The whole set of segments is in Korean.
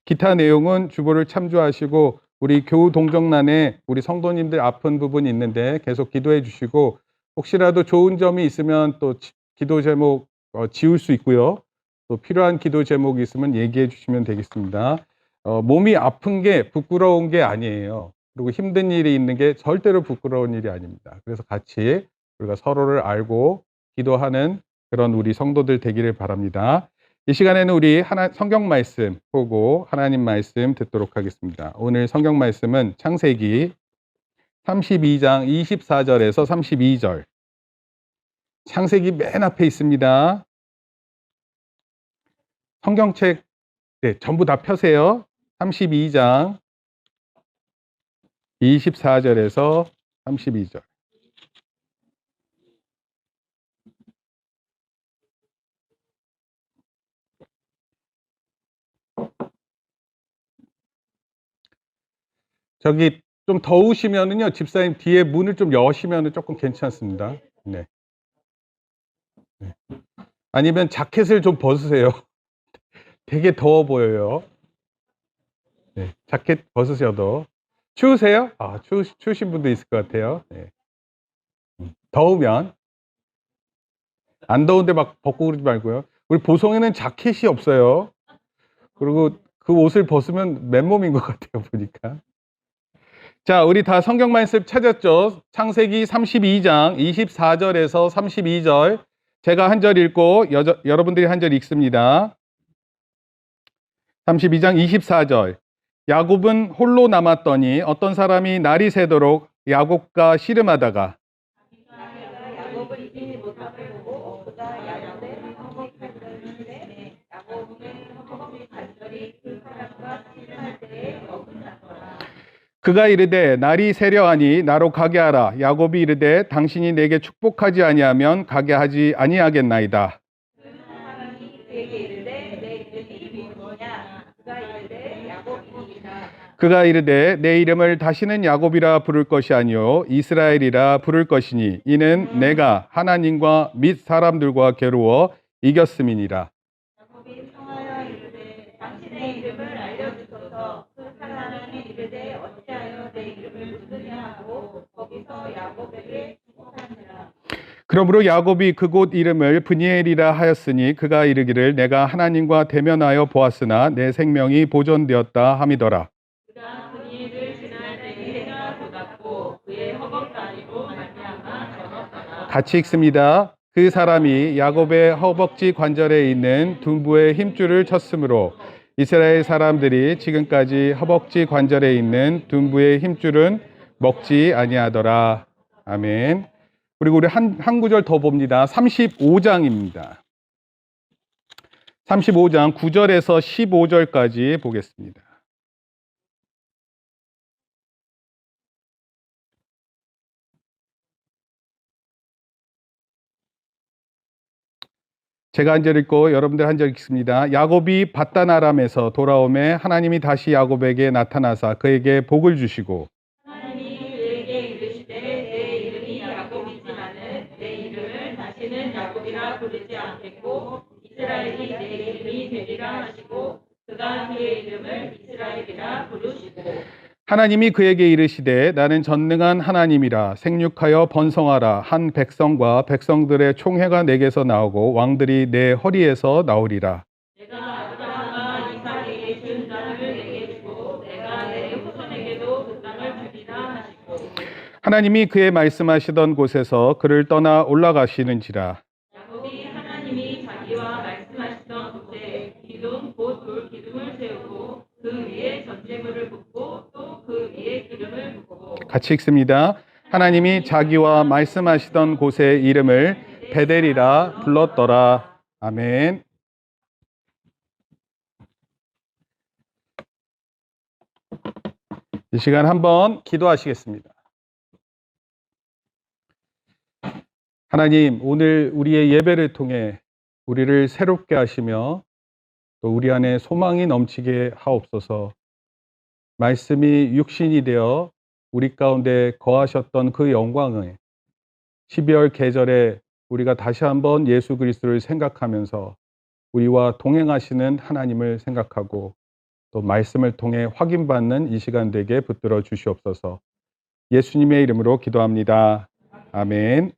기타 내용은 주보를 참조하시고 우리 교우 동정란에 우리 성도님들 아픈 부분이 있는데 계속 기도해 주시고 혹시라도 좋은 점이 있으면 또 기도 제목 지울 수 있고요. 또 필요한 기도 제목이 있으면 얘기해 주시면 되겠습니다. 몸이 아픈 게 부끄러운 게 아니에요. 그리고 힘든 일이 있는 게 절대로 부끄러운 일이 아닙니다. 그래서 같이 우리가 서로를 알고 기도하는 그런 우리 성도들 되기를 바랍니다. 이 시간에는 우리 성경 말씀 보고 하나님 말씀 듣도록 하겠습니다. 오늘 성경 말씀은 창세기 32장 24절에서 32절. 창세기 맨 앞에 있습니다. 성경책 전부 다 펴세요. 32장 24절에서 32절. 저기 좀 더우시면은요, 집사님 뒤에 문을 좀 여시면은 조금 괜찮습니다. 네. 아니면 자켓을 좀 벗으세요. 되게 더워 보여요. 네. 자켓 벗으셔도. 추우세요? 추우신 분도 있을 것 같아요. 네. 더우면. 안 더운데 막 벗고 그러지 말고요. 우리 보성에는 자켓이 없어요. 그리고 그 옷을 벗으면 맨몸인 것 같아요, 보니까. 자, 우리 다 성경 말씀 찾았죠? 창세기 32장 24절에서 32절. 제가 한 절 읽고 여러분들이 한 절 읽습니다. 32장 24절. 야곱은 홀로 남았더니 어떤 사람이 날이 새도록 야곱과 씨름하다가 그가 이르되 날이 새려하니 나로 가게 하라. 야곱이 이르되 당신이 내게 축복하지 아니하면 가게 하지 아니하겠나이다. 그가 이르되 내 이름을 다시는 야곱이라 부를 것이 아니요 이스라엘이라 부를 것이니 이는 내가 하나님과 및 사람들과 겨루어 이겼음이니라. 야곱이 성하여 이르되 당신의 이름을 알려주소서. 그 사람이 이르되 어찌하여 내 이름을 부르냐 하고 거기서 야곱에게 축복하니라. 그러므로 야곱이 그곳 이름을 브니엘이라 하였으니 그가 이르기를 내가 하나님과 대면하여 보았으나 내 생명이 보존되었다 함이더라. 그가 브니엘을 지날 때에 해가 돋았고 그의 허벅다리로 말미암아 젊었더라. 같이 읽습니다. 그 사람이 야곱의 허벅지 관절에 있는 둔부의 힘줄을 쳤으므로 이스라엘 사람들이 지금까지 허벅지 관절에 있는 둔부의 힘줄은 먹지 아니하더라. 아멘. 그리고 우리 한 구절 더 봅니다. 35장입니다. 35장 9절에서 15절까지 보겠습니다. 제가 한 절 읽고 여러분들 한 절 읽습니다. 야곱이 밧단 아람에서 돌아오매 하나님이 다시 야곱에게 나타나사 그에게 복을 주시고 하나님이 그에게 이르시되 내 이름이 야곱이지만은 내 이름을 다시는 야곱이라 부르지 않겠고 이스라엘이 내 이름이 되리라 하시고 그가 그의 이름을 이스라엘이라 부르시고 하나님이 그에게 이르시되 나는 전능한 하나님이라 생육하여 번성하라. 한 백성과 백성들의 총회가 내게서 나오고 왕들이 내 허리에서 나오리라. 내가 아브라함과 이삭에게 준 땅을 내게 주고 내가 내 후손에게도 그 땅을 주리라 하시고 하나님이 그의 말씀하시던 곳에서 그를 떠나 올라가시는지라. 야곱이 하나님이 자기와 말씀하시던 곳에 기둥 곧 돌 기둥을 세우고 그 위에 전제물을 붓고 또 그 위에 기름을 붓고 같이 읽습니다. 하나님이 자기와 말씀하시던 곳의 이름을 베델이라 불렀더라. 아멘. 이 시간 한번 기도하시겠습니다. 하나님, 오늘 우리의 예배를 통해 우리를 새롭게 하시며 또 우리 안에 소망이 넘치게 하옵소서. 말씀이 육신이 되어 우리 가운데 거하셨던 그 영광을 12월 계절에 우리가 다시 한번 예수 그리스도를 생각하면서 우리와 동행하시는 하나님을 생각하고 또 말씀을 통해 확인받는 이 시간 되게 붙들어 주시옵소서. 예수님의 이름으로 기도합니다. 아멘.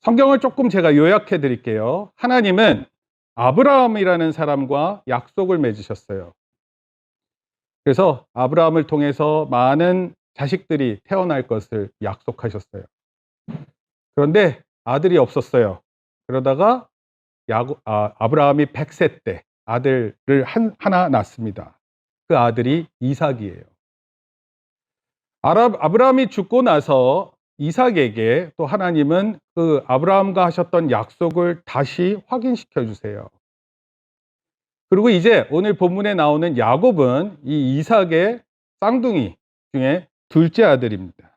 성경을 조금 제가 요약해 드릴게요. 하나님은 아브라함이라는 사람과 약속을 맺으셨어요. 그래서 아브라함을 통해서 많은 자식들이 태어날 것을 약속하셨어요. 그런데 아들이 없었어요. 그러다가 아브라함이 100세 때 아들을 하나 낳습니다. 그 아들이 이삭이에요. 아브라함이 죽고 나서 이삭에게 또 하나님은 그 아브라함과 하셨던 약속을 다시 확인시켜 주세요. 그리고 이제 오늘 본문에 나오는 야곱은 이 이삭의 쌍둥이 중에 둘째 아들입니다.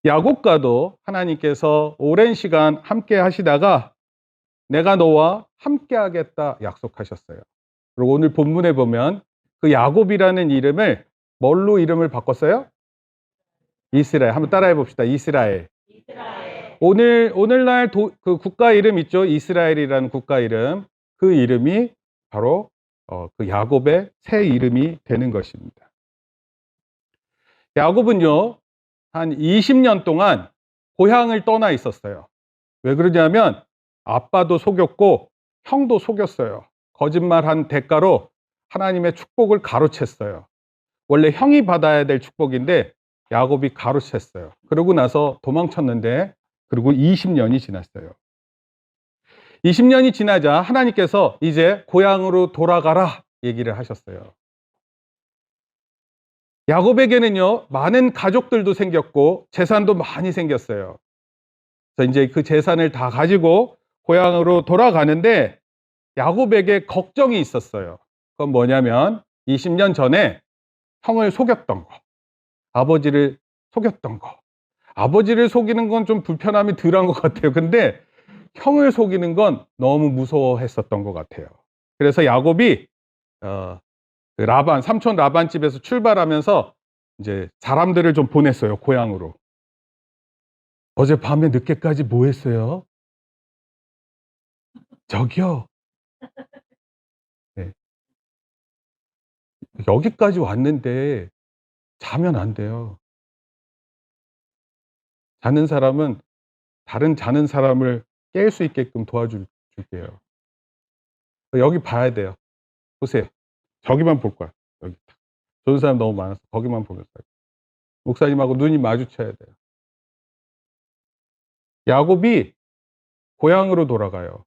야곱과도 하나님께서 오랜 시간 함께 하시다가 내가 너와 함께 하겠다 약속하셨어요. 그리고 오늘 본문에 보면 그 야곱이라는 이름을 뭘로 이름을 바꿨어요? 이스라엘. 한번 따라해 봅시다. 이스라엘. 오늘날 그 국가 이름 있죠? 이스라엘이라는 국가 이름. 그 이름이 바로 그 야곱의 새 이름이 되는 것입니다. 야곱은요, 한 20년 동안 고향을 떠나 있었어요. 왜 그러냐면 아빠도 속였고 형도 속였어요. 거짓말한 대가로 하나님의 축복을 가로챘어요. 원래 형이 받아야 될 축복인데 야곱이 가로챘어요. 그러고 나서 도망쳤는데 그리고 20년이 지났어요. 20년이 지나자 하나님께서 이제 고향으로 돌아가라 얘기를 하셨어요. 야곱에게는요, 많은 가족들도 생겼고 재산도 많이 생겼어요. 그래서 이제 그 재산을 다 가지고 고향으로 돌아가는데 야곱에게 걱정이 있었어요. 그건 뭐냐면 20년 전에 형을 속였던 거, 아버지를 속였던 거. 아버지를 속이는 건 좀 불편함이 덜한 것 같아요. 근데 형을 속이는 건 너무 무서워했었던 것 같아요. 그래서 야곱이 삼촌 라반 집에서 출발하면서 이제 사람들을 좀 보냈어요, 고향으로. 어젯밤에 늦게까지 뭐 했어요? 저기요. 네. 여기까지 왔는데 자면 안 돼요. 자는 사람은 다른 자는 사람을 깰 수 있게끔 도와줄게요. 여기 봐야 돼요. 보세요. 저기만 볼 거야. 여기. 좋은 사람 너무 많아서 거기만 보면서. 목사님하고 눈이 마주쳐야 돼요. 야곱이 고향으로 돌아가요.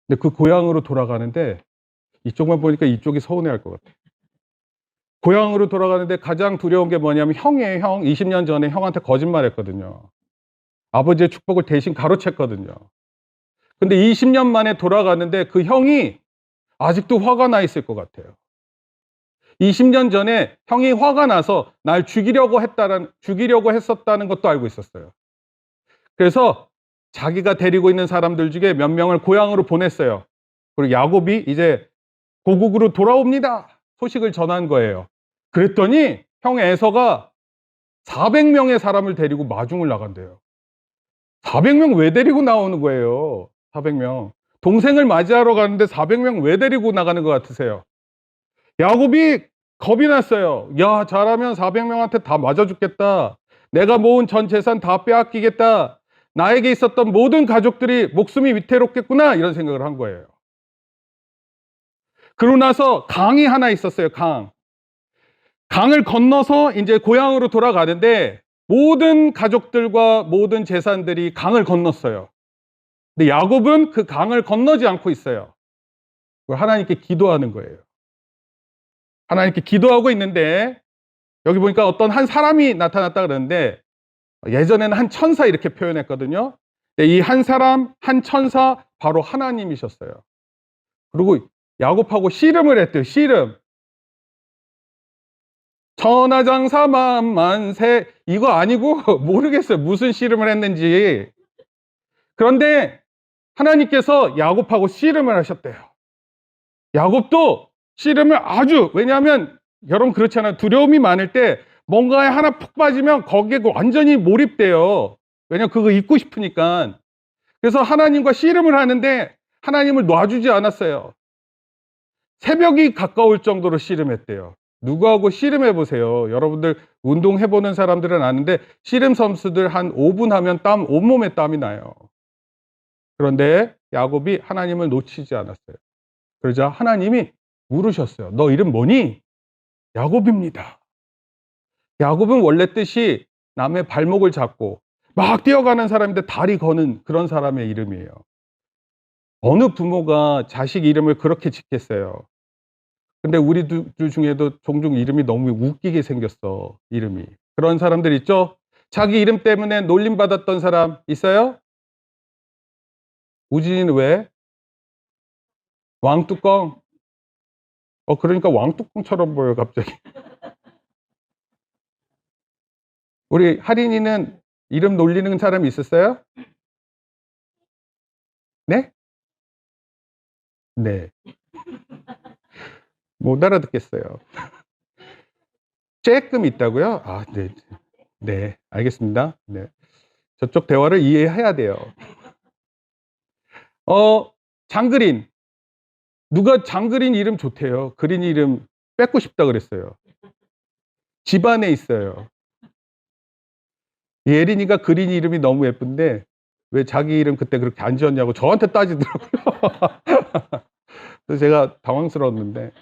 근데 그 고향으로 돌아가는데 이쪽만 보니까 이쪽이 서운해할 것 같아요. 고향으로 돌아가는데 가장 두려운 게 뭐냐면 형이에요. 형. 20년 전에 형한테 거짓말했거든요. 아버지의 축복을 대신 가로챘거든요. 근데 20년 만에 돌아가는데 그 형이 아직도 화가 나 있을 것 같아요. 20년 전에 형이 화가 나서 날 죽이려고 했었다는 것도 알고 있었어요. 그래서 자기가 데리고 있는 사람들 중에 몇 명을 고향으로 보냈어요. 그리고 야곱이 이제 고국으로 돌아옵니다. 소식을 전한 거예요. 그랬더니 형 에서가 400명의 사람을 데리고 마중을 나간대요. 400명 왜 데리고 나오는 거예요? 400명. 동생을 맞이하러 가는데 400명 왜 데리고 나가는 것 같으세요? 야곱이 겁이 났어요. 야, 잘하면 400명한테 다 맞아 죽겠다. 내가 모은 전 재산 다 빼앗기겠다. 나에게 있었던 모든 가족들이 목숨이 위태롭겠구나. 이런 생각을 한 거예요. 그러고 나서 강이 하나 있었어요. 강을 건너서 이제 고향으로 돌아가는데 모든 가족들과 모든 재산들이 강을 건넜어요. 근데 야곱은 그 강을 건너지 않고 있어요. 하나님께 기도하는 거예요. 하나님께 기도하고 있는데 여기 보니까 어떤 한 사람이 나타났다 그러는데 예전에는 한 천사 이렇게 표현했거든요. 이 한 사람, 한 천사 바로 하나님이셨어요. 그리고 야곱하고 씨름을 했대요. 씨름. 천하장사 만만세 이거 아니고 모르겠어요. 무슨 씨름을 했는지. 그런데 하나님께서 야곱하고 씨름을 하셨대요. 야곱도 씨름을 왜냐하면 여러분 그렇잖아요. 두려움이 많을 때 뭔가에 하나 푹 빠지면 거기에 완전히 몰입돼요. 왜냐하면 그거 잊고 싶으니까. 그래서 하나님과 씨름을 하는데 하나님을 놔주지 않았어요. 새벽이 가까울 정도로 씨름했대요. 누구하고 씨름해 보세요. 여러분들 운동해 보는 사람들은 아는데 씨름 선수들 한 5분 하면 온몸에 땀이 나요. 그런데 야곱이 하나님을 놓치지 않았어요. 그러자 하나님이 물으셨어요. 너 이름 뭐니? 야곱입니다. 야곱은 원래 뜻이 남의 발목을 잡고 막 뛰어가는 사람인데 다리 거는 그런 사람의 이름이에요. 어느 부모가 자식 이름을 그렇게 짓겠어요? 근데 우리들 중에도 종종 이름이 너무 웃기게 생겼어, 이름이. 그런 사람들 있죠? 자기 이름 때문에 놀림받았던 사람 있어요? 우진이는 왜? 왕뚜껑? 그러니까 왕뚜껑처럼 보여, 갑자기. 우리 할인이는 이름 놀리는 사람이 있었어요? 네? 네. 못 알아듣겠어요. 쬐끔 있다고요? 아, 네. 네, 알겠습니다. 네. 저쪽 대화를 이해해야 돼요. 장그린. 누가 장그린 이름 좋대요. 그린 이름 뺏고 싶다 그랬어요. 집안에 있어요. 예린이가 그린 이름이 너무 예쁜데 왜 자기 이름 그때 그렇게 안 지었냐고 저한테 따지더라고요. 그래서 제가 당황스러웠는데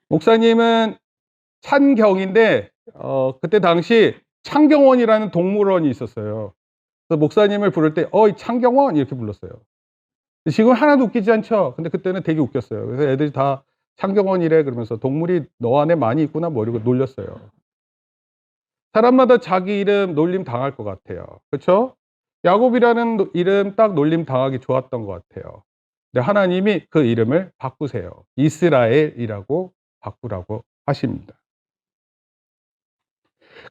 목사님은 찬경인데 그때 당시 창경원이라는 동물원이 있었어요. 그래서 목사님을 부를 때 어이 창경원 이렇게 불렀어요. 지금 하나도 웃기지 않죠? 근데 그때는 되게 웃겼어요. 그래서 애들이 다 창경원이래 그러면서 동물이 너 안에 많이 있구나 뭐 이러고 놀렸어요. 사람마다 자기 이름 놀림 당할 것 같아요. 그렇죠? 야곱이라는 이름 딱 놀림 당하기 좋았던 것 같아요. 근데 하나님이 그 이름을 바꾸세요. 이스라엘이라고 바꾸라고 하십니다.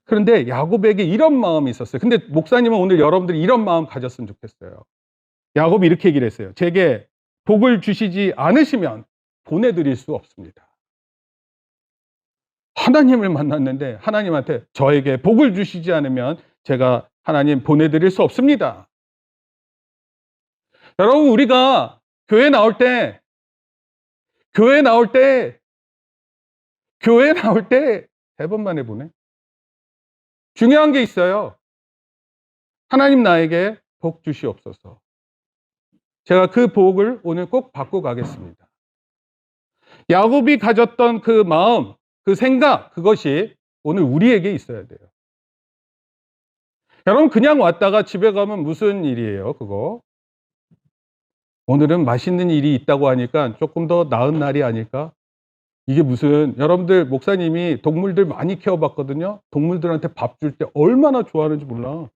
그런데 야곱에게 이런 마음이 있었어요. 근데 목사님은 오늘 여러분들이 이런 마음 가졌으면 좋겠어요. 야곱이 이렇게 얘기를 했어요. 제게 복을 주시지 않으시면 보내드릴 수 없습니다. 하나님을 만났는데 하나님한테 저에게 복을 주시지 않으면 제가 하나님 보내드릴 수 없습니다. 여러분 우리가 교회 나올 때 대번만에 보내. 중요한 게 있어요. 하나님 나에게 복 주시옵소서. 제가 그 복을 오늘 꼭 받고 가겠습니다. 야곱이 가졌던 그 마음, 그 생각, 그것이 오늘 우리에게 있어야 돼요. 여러분 그냥 왔다가 집에 가면 무슨 일이에요, 그거? 오늘은 맛있는 일이 있다고 하니까 조금 더 나은 날이 아닐까? 이게 무슨 여러분들 목사님이 동물들 많이 키워봤거든요. 동물들한테 밥 줄 때 얼마나 좋아하는지 몰라.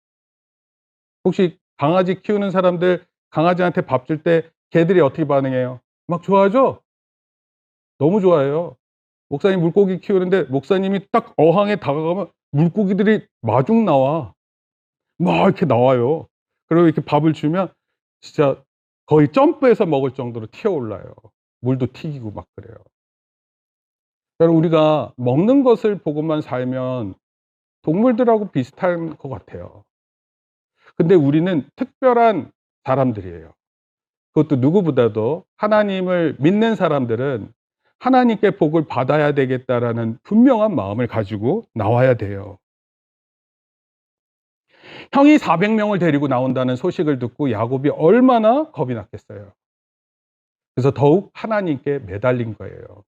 혹시 강아지 키우는 사람들 강아지한테 밥 줄 때 개들이 어떻게 반응해요? 막 좋아하죠? 너무 좋아해요. 목사님 물고기 키우는데 목사님이 딱 어항에 다가가면 물고기들이 마중 나와. 막 이렇게 나와요. 그리고 이렇게 밥을 주면 진짜 거의 점프해서 먹을 정도로 튀어올라요. 물도 튀기고 막 그래요. 여러분 우리가 먹는 것을 보고만 살면 동물들하고 비슷한 것 같아요. 근데 우리는 특별한 사람들이에요. 그것도 누구보다도 하나님을 믿는 사람들은 하나님께 복을 받아야 되겠다라는 분명한 마음을 가지고 나와야 돼요. 형이 400명을 데리고 나온다는 소식을 듣고 야곱이 얼마나 겁이 났겠어요. 그래서 더욱 하나님께 매달린 거예요.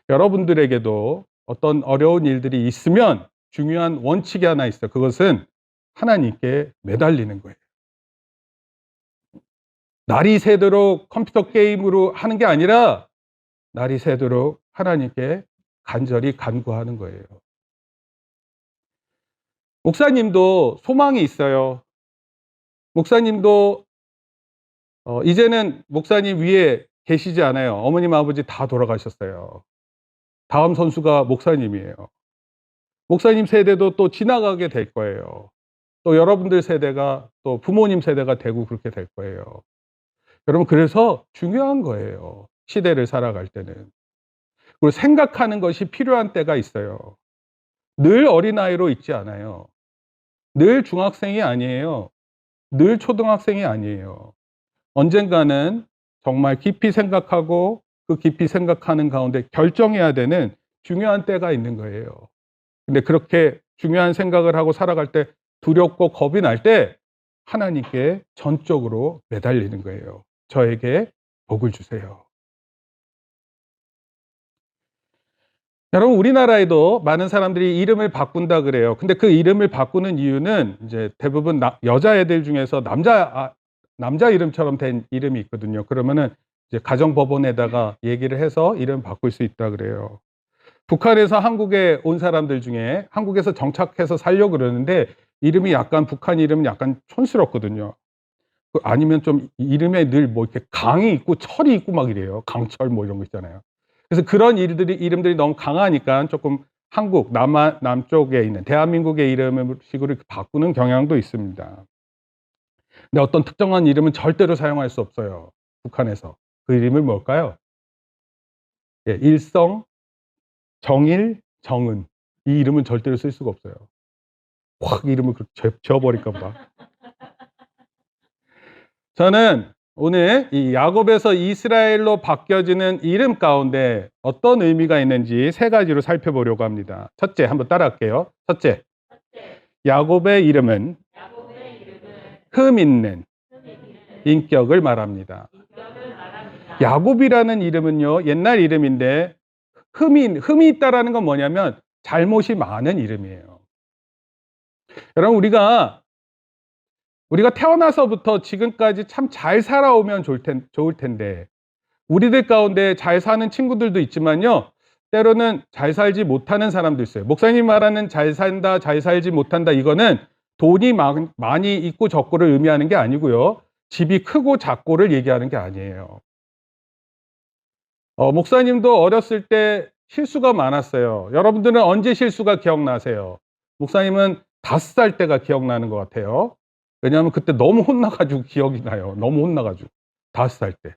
여러분들에게도 어떤 어려운 일들이 있으면 중요한 원칙이 하나 있어요. 그것은 하나님께 매달리는 거예요. 날이 새도록 컴퓨터 게임으로 하는 게 아니라 날이 새도록 하나님께 간절히 간구하는 거예요. 목사님도 소망이 있어요. 목사님도 이제는 목사님 위에 계시지 않아요. 어머님 아버지 다 돌아가셨어요. 다음 선수가 목사님이에요. 목사님 세대도 또 지나가게 될 거예요. 또 여러분들 세대가 또 부모님 세대가 되고 그렇게 될 거예요. 여러분 그래서 중요한 거예요. 시대를 살아갈 때는. 그리고 생각하는 것이 필요한 때가 있어요. 늘 어린아이로 있지 않아요. 늘 중학생이 아니에요. 늘 초등학생이 아니에요. 언젠가는 정말 깊이 생각하고 그 깊이 생각하는 가운데 결정해야 되는 중요한 때가 있는 거예요. 근데 그렇게 중요한 생각을 하고 살아갈 때 두렵고 겁이 날 때 하나님께 전적으로 매달리는 거예요. 저에게 복을 주세요. 여러분, 우리나라에도 많은 사람들이 이름을 바꾼다 그래요. 근데 그 이름을 바꾸는 이유는 이제 대부분 여자애들 중에서 남자 이름처럼 된 이름이 있거든요. 그러면은 이제 가정법원에다가 얘기를 해서 이름 바꿀 수 있다 그래요. 북한에서 한국에 온 사람들 중에 한국에서 정착해서 살려고 그러는데 이름이 약간 북한 이름은 약간 촌스럽거든요. 아니면 좀 이름에 늘 뭐 이렇게 강이 있고 철이 있고 막 이래요. 강철 뭐 이런 거 있잖아요. 그래서 그런 이름들이 너무 강하니까 조금 한국 남쪽에 있는 대한민국의 이름을 식으로 이렇게 바꾸는 경향도 있습니다. 근데 어떤 특정한 이름은 절대로 사용할 수 없어요. 북한에서. 그 이름은 뭘까요? 예, 일성, 정일, 정은. 이 이름은 절대로 쓸 수가 없어요. 확 이름을 그렇게 지어버릴까 보다. 저는 오늘 이 야곱에서 이스라엘로 바뀌어지는 이름 가운데 어떤 의미가 있는지 세 가지로 살펴보려고 합니다. 첫째, 한번 따라할게요. 첫째, 야곱의 이름은 흠 있는 인격을 말합니다. 야곱이라는 이름은요, 옛날 이름인데 흠이 있다라는 건 뭐냐면 잘못이 많은 이름이에요. 여러분, 우리가 태어나서부터 지금까지 참 잘 살아오면 좋을 텐데 우리들 가운데 잘 사는 친구들도 있지만요, 때로는 잘 살지 못하는 사람도 있어요. 목사님 말하는 잘 산다, 잘 살지 못한다, 이거는 돈이 많이 있고 적고를 의미하는 게 아니고요, 집이 크고 작고를 얘기하는 게 아니에요. 목사님도 어렸을 때 실수가 많았어요. 여러분들은 언제 실수가 기억나세요? 목사님은 5살 때가 기억나는 것 같아요. 왜냐하면 그때 너무 혼나가지고 기억이 나요. 너무 혼나가지고. 5살 때.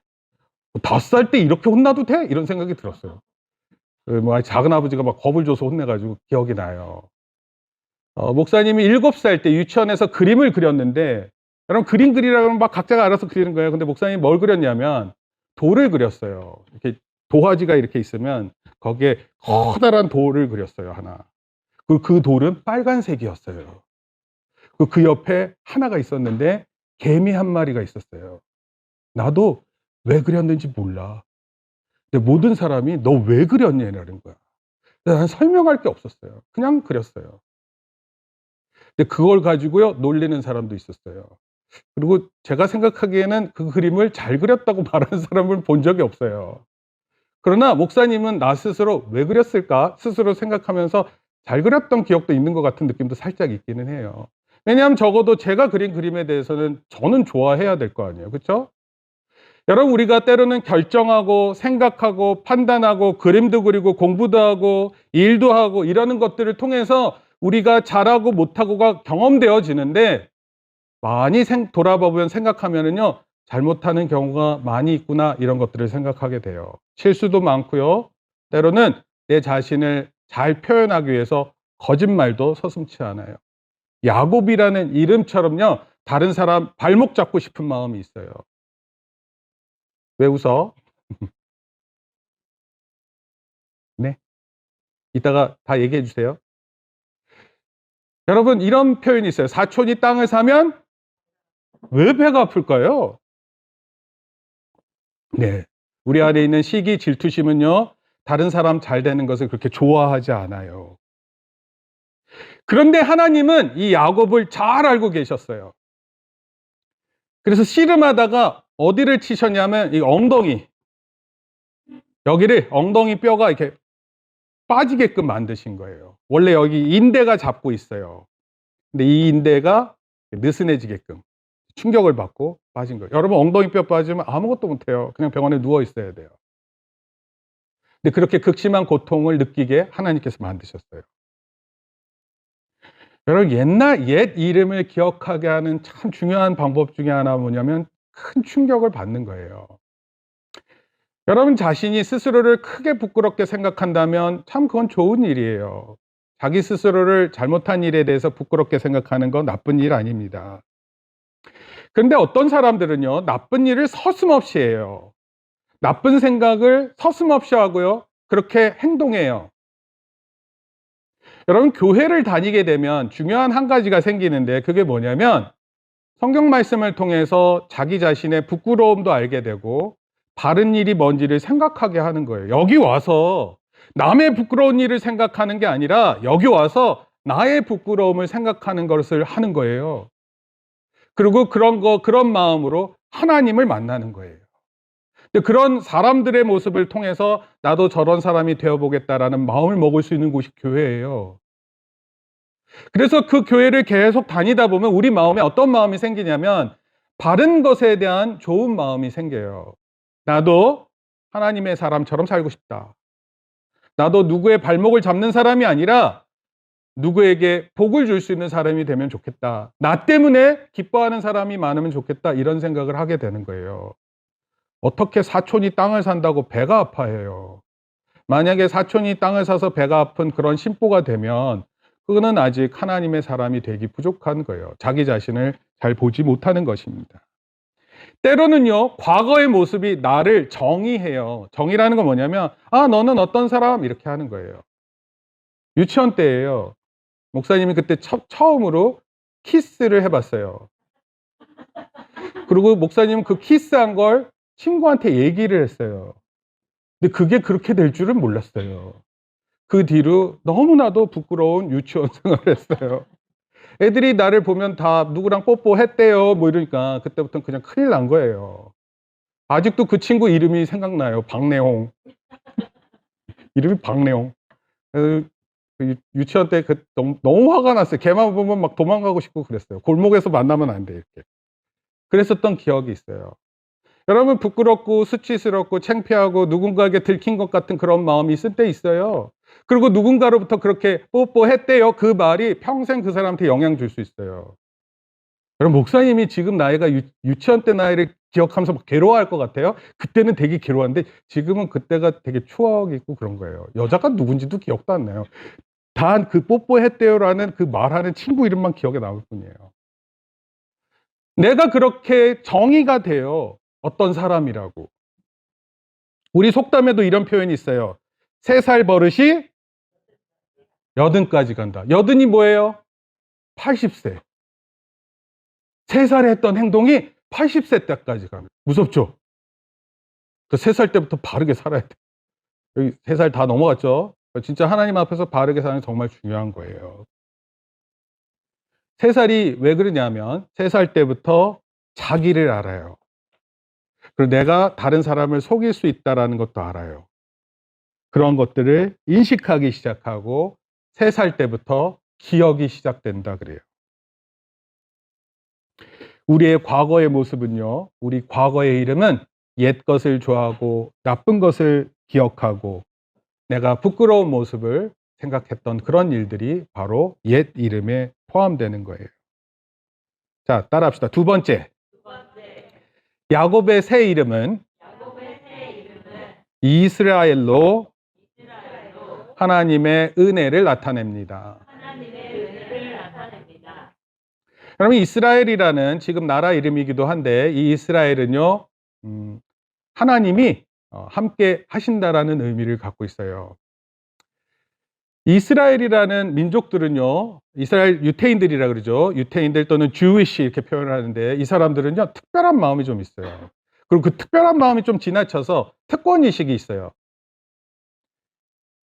5살 때 이렇게 혼나도 돼? 이런 생각이 들었어요. 뭐 작은 아버지가 막 겁을 줘서 혼내가지고 기억이 나요. 목사님이 7살 때 유치원에서 그림을 그렸는데, 여러분, 그림 그리라고 하면 막 각자가 알아서 그리는 거예요. 근데 목사님이 뭘 그렸냐면 돌을 그렸어요. 이렇게 도화지가 이렇게 있으면 거기에 커다란 돌을 그렸어요, 하나. 그 돌은 빨간색이었어요. 그 옆에 하나가 있었는데 개미 한 마리가 있었어요. 나도 왜 그렸는지 몰라. 근데 모든 사람이 너 왜 그렸냐는 거야. 난 설명할 게 없었어요. 그냥 그렸어요. 근데 그걸 가지고요, 놀리는 사람도 있었어요. 그리고 제가 생각하기에는 그 그림을 잘 그렸다고 말하는 사람을 본 적이 없어요. 그러나 목사님은 나 스스로 왜 그렸을까 스스로 생각하면서 잘 그렸던 기억도 있는 것 같은 느낌도 살짝 있기는 해요. 왜냐하면 적어도 제가 그린 그림에 대해서는 저는 좋아해야 될 거 아니에요. 그렇죠? 여러분, 우리가 때로는 결정하고 생각하고 판단하고 그림도 그리고 공부도 하고 일도 하고 이러는 것들을 통해서 우리가 잘하고 못하고가 경험되어지는데, 많이 돌아보면 생각하면은요, 잘못하는 경우가 많이 있구나, 이런 것들을 생각하게 돼요. 실수도 많고요, 때로는 내 자신을 잘 표현하기 위해서 거짓말도 서슴지 않아요. 야곱이라는 이름처럼요, 다른 사람 발목 잡고 싶은 마음이 있어요. 왜 웃어? 네, 이따가 다 얘기해 주세요. 여러분, 이런 표현이 있어요. 사촌이 땅을 사면 왜 배가 아플까요? 네, 우리 안에 있는 시기, 질투심은요, 다른 사람 잘 되는 것을 그렇게 좋아하지 않아요. 그런데 하나님은 이 야곱을 잘 알고 계셨어요. 그래서 씨름하다가 어디를 치셨냐면 이 엉덩이, 여기를 엉덩이 뼈가 이렇게 빠지게끔 만드신 거예요. 원래 여기 인대가 잡고 있어요. 근데 이 인대가 느슨해지게끔 충격을 받고 빠진 거예요. 여러분, 엉덩이 뼈 빠지면 아무것도 못해요. 그냥 병원에 누워 있어야 돼요. 근데 그렇게 극심한 고통을 느끼게 하나님께서 만드셨어요. 여러분, 옛 이름을 기억하게 하는 참 중요한 방법 중에 하나 뭐냐면 큰 충격을 받는 거예요. 여러분 자신이 스스로를 크게 부끄럽게 생각한다면 참 그건 좋은 일이에요. 자기 스스로를 잘못한 일에 대해서 부끄럽게 생각하는 건 나쁜 일 아닙니다. 그런데 어떤 사람들은요, 나쁜 일을 서슴없이 해요. 나쁜 생각을 서슴없이 하고요, 그렇게 행동해요. 여러분, 교회를 다니게 되면 중요한 한 가지가 생기는데, 그게 뭐냐면 성경 말씀을 통해서 자기 자신의 부끄러움도 알게 되고 바른 일이 뭔지를 생각하게 하는 거예요. 여기 와서 남의 부끄러운 일을 생각하는 게 아니라 여기 와서 나의 부끄러움을 생각하는 것을 하는 거예요. 그리고 그런 마음으로 하나님을 만나는 거예요. 그런 사람들의 모습을 통해서 나도 저런 사람이 되어보겠다라는 마음을 먹을 수 있는 곳이 교회예요. 그래서 그 교회를 계속 다니다 보면 우리 마음에 어떤 마음이 생기냐면 바른 것에 대한 좋은 마음이 생겨요. 나도 하나님의 사람처럼 살고 싶다. 나도 누구의 발목을 잡는 사람이 아니라 누구에게 복을 줄 수 있는 사람이 되면 좋겠다. 나 때문에 기뻐하는 사람이 많으면 좋겠다. 이런 생각을 하게 되는 거예요. 어떻게 사촌이 땅을 산다고 배가 아파해요. 만약에 사촌이 땅을 사서 배가 아픈 그런 심보가 되면 그거는 아직 하나님의 사람이 되기 부족한 거예요. 자기 자신을 잘 보지 못하는 것입니다. 때로는요, 과거의 모습이 나를 정의해요. 정의라는 건 뭐냐면, 아, 너는 어떤 사람? 이렇게 하는 거예요. 유치원 때예요. 목사님이 그때 처음으로 키스를 해봤어요. 그리고 목사님은 그 키스한 걸 친구한테 얘기를 했어요. 근데 그게 그렇게 될 줄은 몰랐어요. 그 뒤로 너무나도 부끄러운 유치원 생활을 했어요. 애들이 나를 보면 다 누구랑 뽀뽀했대요 뭐 이러니까 그때부터는 그냥 큰일 난 거예요. 아직도 그 친구 이름이 생각나요. 박내홍. 이름이 박내홍. 유치원 때 너무 화가 났어요. 걔만 보면 막 도망가고 싶고 그랬어요. 골목에서 만나면 안 돼 이렇게. 그랬었던 기억이 있어요. 여러분, 부끄럽고 수치스럽고 창피하고 누군가에게 들킨 것 같은 그런 마음이 있을 때 있어요. 그리고 누군가로부터 그렇게 뽀뽀했대요. 그 말이 평생 그 사람한테 영향 줄 수 있어요. 여러분, 목사님이 지금 나이가 유치원 때 나이를 기억하면서 막 괴로워할 것 같아요. 그때는 되게 괴로웠는데 지금은 그때가 되게 추억이 있고 그런 거예요. 여자가 누군지도 기억도 안 나요. 단 그 뽀뽀했대요라는 그 말하는 친구 이름만 기억에 남을 뿐이에요. 내가 그렇게 정의가 돼요. 어떤 사람이라고. 우리 속담에도 이런 표현이 있어요. 3살 버릇이 여든까지 간다. 여든이 뭐예요? 80세. 3살에 했던 행동이 80세 때까지 가는. 무섭죠? 그 3살 때부터 바르게 살아야 돼. 여기 3살 다 넘어갔죠? 진짜 하나님 앞에서 바르게 사는 게 정말 중요한 거예요. 3살이 왜 그러냐면 3살 때부터 자기를 알아요. 그리고 내가 다른 사람을 속일 수 있다는 것도 알아요. 그런 것들을 인식하기 시작하고 3살 때부터 기억이 시작된다 그래요. 우리의 과거의 모습은요, 우리 과거의 이름은 옛 것을 좋아하고 나쁜 것을 기억하고 내가 부끄러운 모습을 생각했던 그런 일들이 바로 옛 이름에 포함되는 거예요. 자, 따라합시다. 두 번째. 야곱의 새 이름은 이스라엘로 하나님의 은혜를 나타냅니다. 그러면 이스라엘이라는 지금 나라 이름이기도 한데 이 이스라엘은요, 하나님이 함께 하신다라는 의미를 갖고 있어요. 이스라엘이라는 민족들은요, 이스라엘 유태인들이라 그러죠. 유태인들 또는 주위시 이렇게 표현을 하는데 이 사람들은요, 특별한 마음이 좀 있어요. 그리고 그 특별한 마음이 좀 지나쳐서 특권의식이 있어요.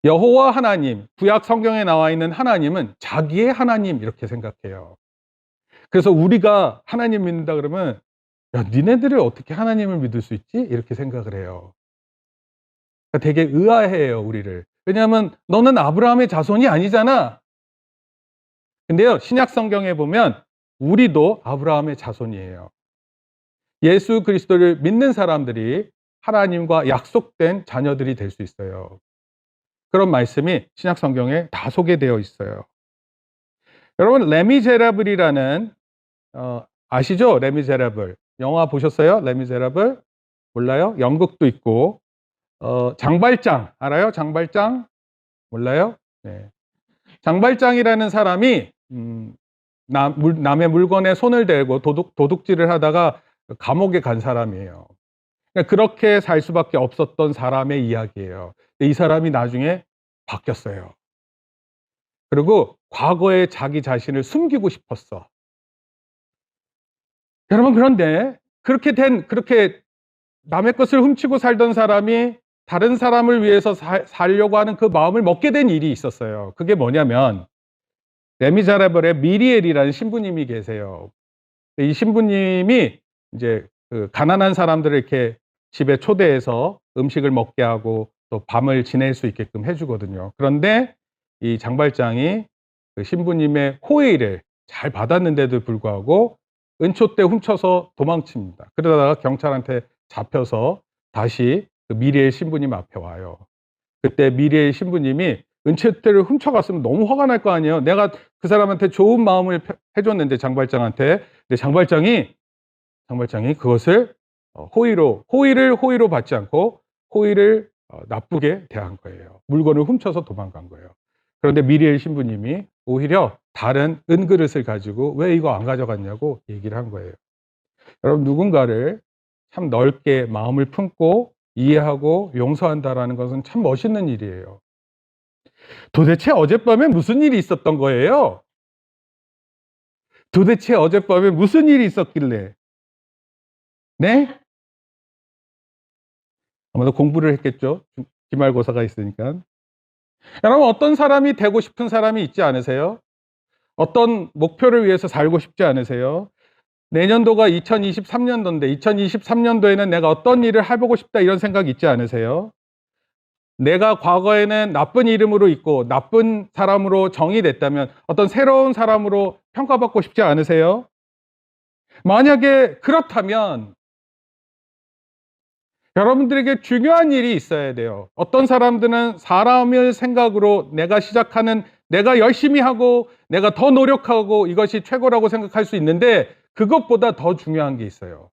여호와 하나님, 구약 성경에 나와 있는 하나님은 자기의 하나님 이렇게 생각해요. 그래서 우리가 하나님 믿는다 그러면 야, 니네들을 어떻게 하나님을 믿을 수 있지? 이렇게 생각을 해요. 그러니까 되게 의아해요, 우리를. 왜냐하면 너는 아브라함의 자손이 아니잖아. 근데요, 신약 성경에 보면 우리도 아브라함의 자손이에요. 예수 그리스도를 믿는 사람들이 하나님과 약속된 자녀들이 될 수 있어요. 그런 말씀이 신약 성경에 다 소개되어 있어요. 여러분, 레미제라블이라는 아시죠? 레미제라블. 영화 보셨어요? 레미제라블? 몰라요? 연극도 있고. 장발장 알아요? 장발장? 몰라요? 네. 장발장이라는 사람이 남의 물건에 손을 대고 도둑질을 하다가 감옥에 간 사람이에요. 그러니까 그렇게 살 수밖에 없었던 사람의 이야기예요. 근데 이 사람이 나중에 바뀌었어요. 그리고 과거에 자기 자신을 숨기고 싶었어. 여러분, 그런데 그렇게 남의 것을 훔치고 살던 사람이 다른 사람을 위해서 살려고 하는 그 마음을 먹게 된 일이 있었어요. 그게 뭐냐면 레미자라블의 미리엘이라는 신부님이 계세요. 이 신부님이 이제 그 가난한 사람들을 이렇게 집에 초대해서 음식을 먹게 하고 또 밤을 지낼 수 있게끔 해주거든요. 그런데 이 장발장이 그 신부님의 호의를 잘 받았는데도 불구하고 은초 때 훔쳐서 도망칩니다. 그러다가 경찰한테 잡혀서 다시 그 미리엘 신부님 앞에 와요. 그때 미리엘 신부님이 은채대를 훔쳐갔으면 너무 화가 날 거 아니에요. 내가 그 사람한테 좋은 마음을 해줬는데, 장발장한테. 근데 장발장이 그것을 호의를 받지 않고 호의를 나쁘게 대한 거예요. 물건을 훔쳐서 도망간 거예요. 그런데 미리엘 신부님이 오히려 다른 은그릇을 가지고 왜 이거 안 가져갔냐고 얘기를 한 거예요. 여러분, 누군가를 참 넓게 마음을 품고 이해하고 용서한다라는 것은 참 멋있는 일이에요. 도대체 어젯밤에 무슨 일이 있었던 거예요? 도대체 어젯밤에 무슨 일이 있었길래? 네? 아마도 공부를 했겠죠. 기말고사가 있으니까. 여러분, 어떤 사람이 되고 싶은 사람이 있지 않으세요? 어떤 목표를 위해서 살고 싶지 않으세요? 내년도가 2023년도인데 2023년도에는 내가 어떤 일을 해보고 싶다, 이런 생각 있지 않으세요? 내가 과거에는 나쁜 이름으로 있고 나쁜 사람으로 정의됐다면 어떤 새로운 사람으로 평가받고 싶지 않으세요? 만약에 그렇다면 여러분들에게 중요한 일이 있어야 돼요. 어떤 사람들은 사람의 생각으로 내가 열심히 하고 내가 더 노력하고 이것이 최고라고 생각할 수 있는데, 그것보다 더 중요한 게 있어요.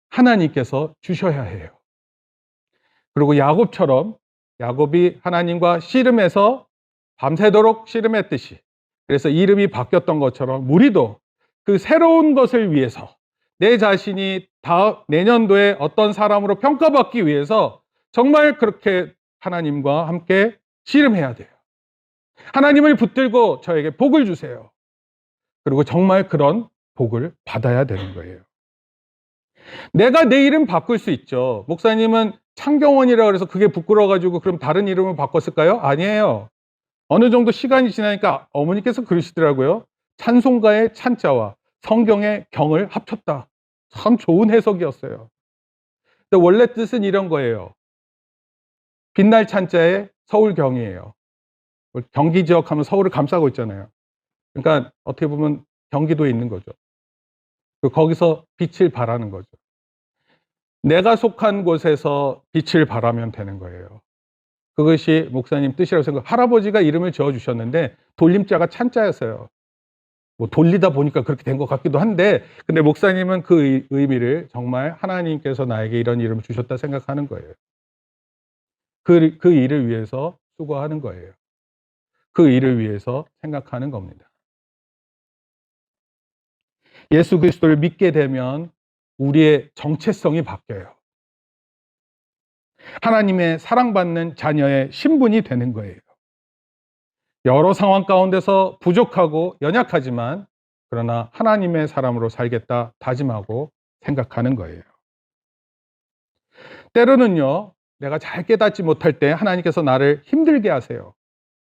하나님께서 주셔야 해요. 그리고 야곱이 하나님과 씨름해서 밤새도록 씨름했듯이, 그래서 이름이 바뀌었던 것처럼 우리도 그 새로운 것을 위해서 내 자신이 내년도에 어떤 사람으로 평가받기 위해서 정말 그렇게 하나님과 함께 씨름해야 돼요. 하나님을 붙들고 저에게 복을 주세요. 그리고 정말 그런 복을 받아야 되는 거예요. 내가 내 이름 바꿀 수 있죠. 목사님은 창경원이라고 해서 그게 부끄러워가지고 그럼 다른 이름을 바꿨을까요? 아니에요. 어느 정도 시간이 지나니까 어머니께서 그러시더라고요. 찬송가의 찬자와 성경의 경을 합쳤다. 참 좋은 해석이었어요. 근데 원래 뜻은 이런 거예요. 빛날 찬자의 서울경이에요. 경기 지역 하면 서울을 감싸고 있잖아요. 그러니까 어떻게 보면 경기도에 있는 거죠. 거기서 빛을 발하는 거죠. 내가 속한 곳에서 빛을 발하면 되는 거예요. 그것이 목사님 뜻이라고 생각. 할아버지가 이름을 지어주셨는데 돌림자가 찬자였어요. 뭐 돌리다 보니까 그렇게 된 것 같기도 한데, 근데 목사님은 그 의미를 정말 하나님께서 나에게 이런 이름을 주셨다 생각하는 거예요. 그 일을 위해서 수고하는 거예요. 그 일을 위해서 생각하는 겁니다. 예수 그리스도를 믿게 되면 우리의 정체성이 바뀌어요. 하나님의 사랑받는 자녀의 신분이 되는 거예요. 여러 상황 가운데서 부족하고 연약하지만 그러나 하나님의 사람으로 살겠다 다짐하고 생각하는 거예요. 때로는요, 내가 잘 깨닫지 못할 때 하나님께서 나를 힘들게 하세요.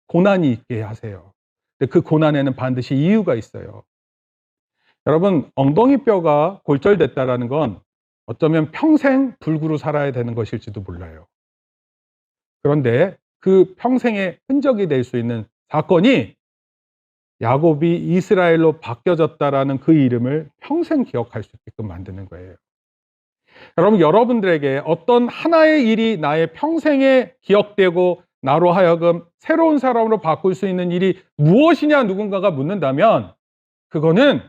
고난이 있게 하세요. 근데 그 고난에는 반드시 이유가 있어요. 여러분, 엉덩이뼈가 골절됐다라는 건 어쩌면 평생 불구로 살아야 되는 것일지도 몰라요. 그런데 그 평생의 흔적이 될 수 있는 사건이 야곱이 이스라엘로 바뀌어졌다라는 그 이름을 평생 기억할 수 있게끔 만드는 거예요. 여러분들에게 어떤 하나의 일이 나의 평생에 기억되고 나로 하여금 새로운 사람으로 바꿀 수 있는 일이 무엇이냐 누군가가 묻는다면, 그거는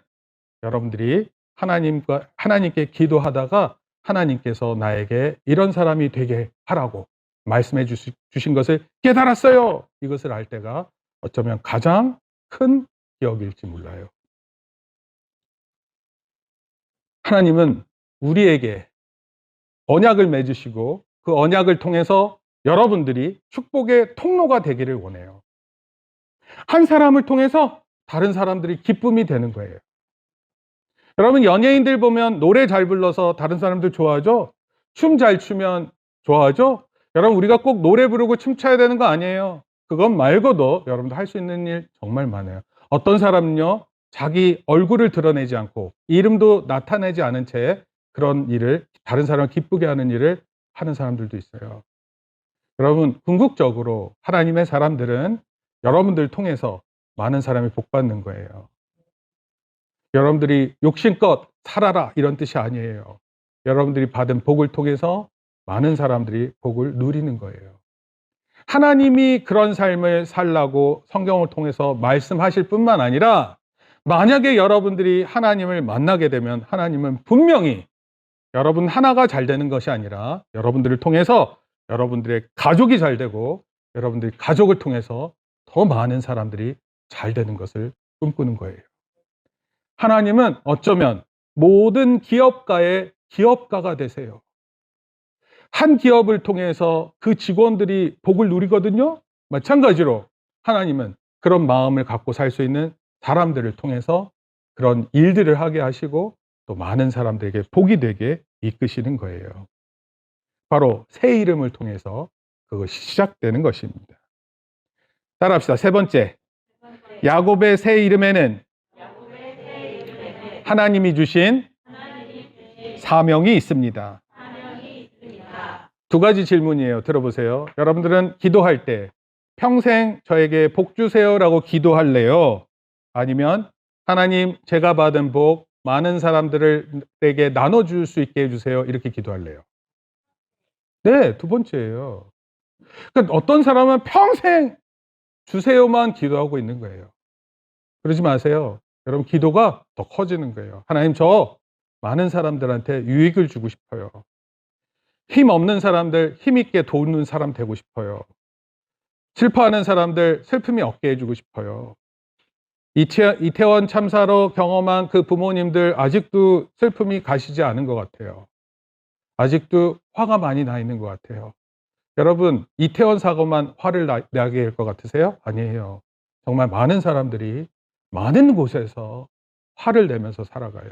여러분들이 하나님께 기도하다가 하나님께서 나에게 이런 사람이 되게 하라고 말씀해 주신 것을 깨달았어요. 이것을 알 때가 어쩌면 가장 큰 기억일지 몰라요. 하나님은 우리에게 언약을 맺으시고 그 언약을 통해서 여러분들이 축복의 통로가 되기를 원해요. 한 사람을 통해서 다른 사람들이 기쁨이 되는 거예요. 여러분, 연예인들 보면 노래 잘 불러서 다른 사람들 좋아하죠? 춤 잘 추면 좋아하죠? 여러분, 우리가 꼭 노래 부르고 춤춰야 되는 거 아니에요. 그것 말고도 여러분들 할 수 있는 일 정말 많아요. 어떤 사람은요, 자기 얼굴을 드러내지 않고 이름도 나타내지 않은 채 그런 일을, 다른 사람을 기쁘게 하는 일을 하는 사람들도 있어요. 여러분, 궁극적으로 하나님의 사람들은 여러분들 통해서 많은 사람이 복받는 거예요. 여러분들이 욕심껏 살아라 이런 뜻이 아니에요. 여러분들이 받은 복을 통해서 많은 사람들이 복을 누리는 거예요. 하나님이 그런 삶을 살라고 성경을 통해서 말씀하실 뿐만 아니라, 만약에 여러분들이 하나님을 만나게 되면 하나님은 분명히 여러분 하나가 잘 되는 것이 아니라 여러분들을 통해서 여러분들의 가족이 잘 되고 여러분들의 가족을 통해서 더 많은 사람들이 잘 되는 것을 꿈꾸는 거예요. 하나님은 어쩌면 모든 기업가의 기업가가 되세요. 한 기업을 통해서 그 직원들이 복을 누리거든요. 마찬가지로 하나님은 그런 마음을 갖고 살 수 있는 사람들을 통해서 그런 일들을 하게 하시고 또 많은 사람들에게 복이 되게 이끄시는 거예요. 바로 새 이름을 통해서 그것이 시작되는 것입니다. 따라합시다. 세 번째, 야곱의 새 이름에는 하나님이 주신 사명이 있습니다. 두 가지 질문이에요. 들어보세요. 여러분들은 기도할 때 평생 저에게 복 주세요라고 기도할래요? 아니면 하나님, 제가 받은 복 많은 사람들에게 나눠줄 수 있게 해주세요, 이렇게 기도할래요? 네, 두 번째예요. 그러니까 어떤 사람은 평생 주세요만 기도하고 있는 거예요. 그러지 마세요. 여러분, 기도가 더 커지는 거예요. 하나님, 저 많은 사람들한테 유익을 주고 싶어요. 힘 없는 사람들 힘있게 도우는 사람 되고 싶어요. 슬퍼하는 사람들 슬픔이 없게 해주고 싶어요. 이태원 참사로 경험한 그 부모님들 아직도 슬픔이 가시지 않은 것 같아요. 아직도 화가 많이 나 있는 것 같아요. 여러분, 이태원 사고만 화를 나게 할 것 같으세요? 아니에요. 정말 많은 사람들이 많은 곳에서 화를 내면서 살아가요.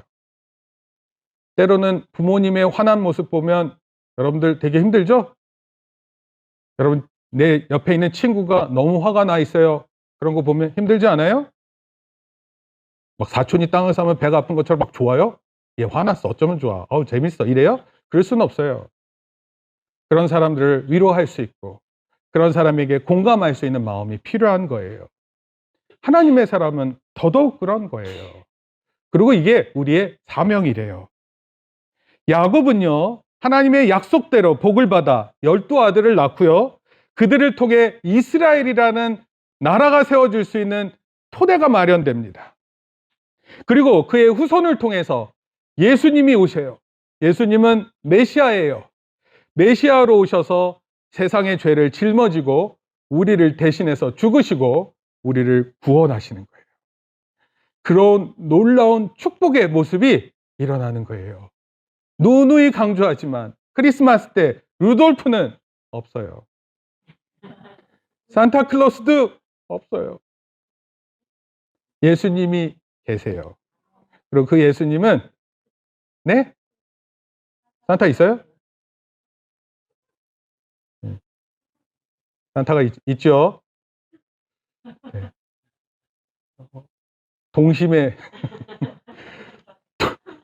때로는 부모님의 화난 모습 보면 여러분들 되게 힘들죠? 여러분, 내 옆에 있는 친구가 너무 화가 나 있어요. 그런 거 보면 힘들지 않아요? 막 사촌이 땅을 사면 배가 아픈 것처럼 막 좋아요? 얘 화났어. 어쩌면 좋아. 재밌어. 이래요? 그럴 수는 없어요. 그런 사람들을 위로할 수 있고 그런 사람에게 공감할 수 있는 마음이 필요한 거예요. 하나님의 사람은 더더욱 그런 거예요. 그리고 이게 우리의 사명이래요. 야곱은요, 하나님의 약속대로 복을 받아 12아들을 낳고요, 그들을 통해 이스라엘이라는 나라가 세워질 수 있는 토대가 마련됩니다. 그리고 그의 후손을 통해서 예수님이 오셔요. 예수님은 메시아예요. 메시아로 오셔서 세상의 죄를 짊어지고 우리를 대신해서 죽으시고 우리를 구원하시는 거예요. 그런 놀라운 축복의 모습이 일어나는 거예요. 누누이 강조하지만 크리스마스 때 루돌프는 없어요. 산타클로스도 없어요. 예수님이 계세요. 그리고 그 예수님은, 네? 산타 있어요? 산타가 있죠. 네.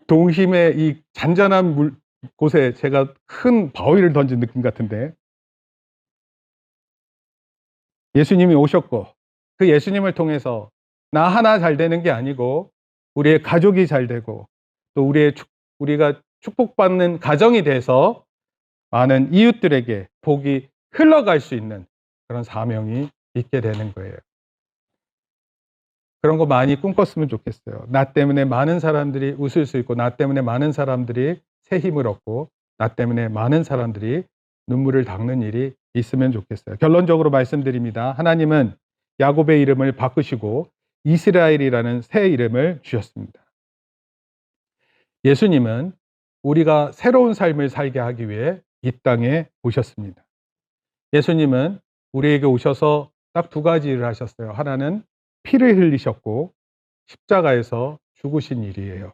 동심의 이 잔잔한 곳에 제가 큰 바위를 던진 느낌 같은데, 예수님이 오셨고 그 예수님을 통해서 나 하나 잘 되는 게 아니고 우리의 가족이 잘 되고 또 우리가 축복받는 가정이 돼서 많은 이웃들에게 복이 흘러갈 수 있는 그런 사명이 있게 되는 거예요. 그런 거 많이 꿈꿨으면 좋겠어요. 나 때문에 많은 사람들이 웃을 수 있고 나 때문에 많은 사람들이 새 힘을 얻고 나 때문에 많은 사람들이 눈물을 닦는 일이 있으면 좋겠어요. 결론적으로 말씀드립니다. 하나님은 야곱의 이름을 바꾸시고 이스라엘이라는 새 이름을 주셨습니다. 예수님은 우리가 새로운 삶을 살게 하기 위해 이 땅에 오셨습니다. 예수님은 우리에게 오셔서 딱 두 가지 일을 하셨어요. 하나는 피를 흘리셨고 십자가에서 죽으신 일이에요.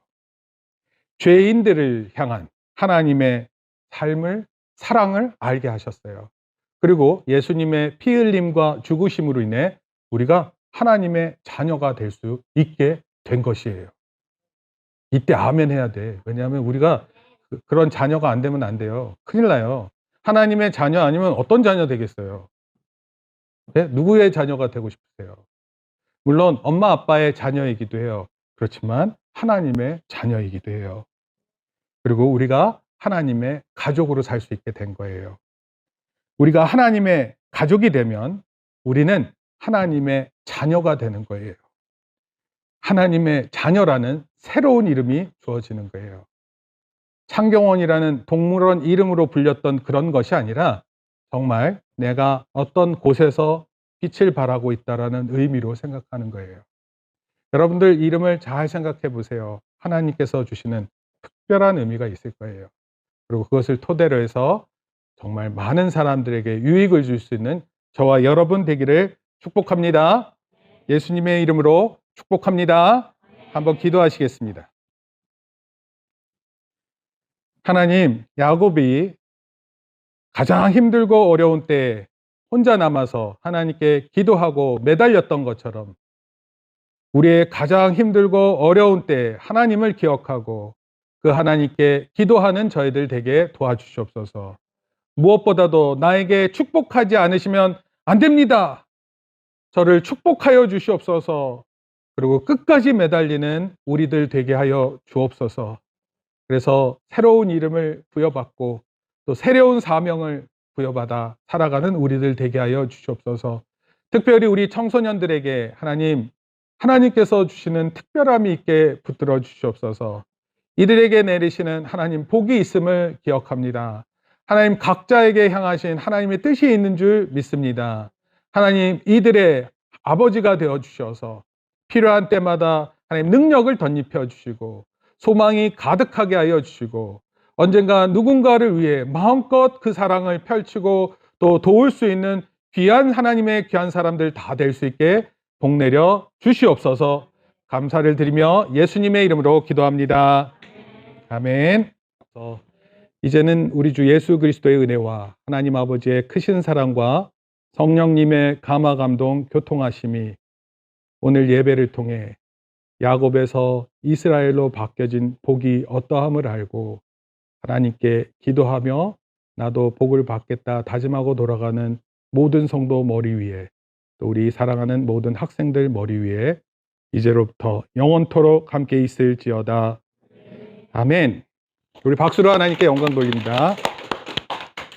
죄인들을 향한 하나님의 삶을, 사랑을 알게 하셨어요. 그리고 예수님의 피 흘림과 죽으심으로 인해 우리가 하나님의 자녀가 될 수 있게 된 것이에요. 이때 아멘 해야 돼. 왜냐하면 우리가 그런 자녀가 안 되면 안 돼요. 큰일 나요. 하나님의 자녀 아니면 어떤 자녀 되겠어요? 네? 누구의 자녀가 되고 싶으세요? 물론 엄마 아빠의 자녀이기도 해요. 그렇지만 하나님의 자녀이기도 해요. 그리고 우리가 하나님의 가족으로 살 수 있게 된 거예요. 우리가 하나님의 가족이 되면 우리는 하나님의 자녀가 되는 거예요. 하나님의 자녀라는 새로운 이름이 주어지는 거예요. 창경원이라는 동물원 이름으로 불렸던 그런 것이 아니라 정말 내가 어떤 곳에서 빛을 발하고 있다라는 의미로 생각하는 거예요. 여러분들 이름을 잘 생각해 보세요. 하나님께서 주시는 특별한 의미가 있을 거예요. 그리고 그것을 토대로 해서 정말 많은 사람들에게 유익을 줄 수 있는 저와 여러분 되기를 축복합니다. 예수님의 이름으로 축복합니다. 한번 기도하시겠습니다. 하나님, 야곱이 가장 힘들고 어려운 때 혼자 남아서 하나님께 기도하고 매달렸던 것처럼 우리의 가장 힘들고 어려운 때 하나님을 기억하고 그 하나님께 기도하는 저희들 되게 도와주시옵소서. 무엇보다도 나에게 축복하지 않으시면 안 됩니다. 저를 축복하여 주시옵소서. 그리고 끝까지 매달리는 우리들 되게 하여 주옵소서. 그래서 새로운 이름을 부여받고 또 새로운 사명을 부여받아 살아가는 우리들 되게 하여 주시옵소서. 특별히 우리 청소년들에게 하나님께서 주시는 특별함이 있게 붙들어 주시옵소서. 이들에게 내리시는 하나님 복이 있음을 기억합니다. 하나님 각자에게 향하신 하나님의 뜻이 있는 줄 믿습니다. 하나님 이들의 아버지가 되어 주셔서 필요한 때마다 하나님 능력을 덧입혀 주시고 소망이 가득하게 하여 주시고 언젠가 누군가를 위해 마음껏 그 사랑을 펼치고 또 도울 수 있는 귀한 하나님의 귀한 사람들 다 될 수 있게 복 내려 주시옵소서. 감사를 드리며 예수님의 이름으로 기도합니다. 아멘. 이제는 우리 주 예수 그리스도의 은혜와 하나님 아버지의 크신 사랑과 성령님의 감화 감동 교통하심이 오늘 예배를 통해 야곱에서 이스라엘로 바뀌어진 복이 어떠함을 알고 하나님께 기도하며 나도 복을 받겠다 다짐하고 돌아가는 모든 성도 머리 위에 또 우리 사랑하는 모든 학생들 머리 위에 이제로부터 영원토록 함께 있을지어다. 아멘. 우리 박수로 하나님께 영광 돌립니다.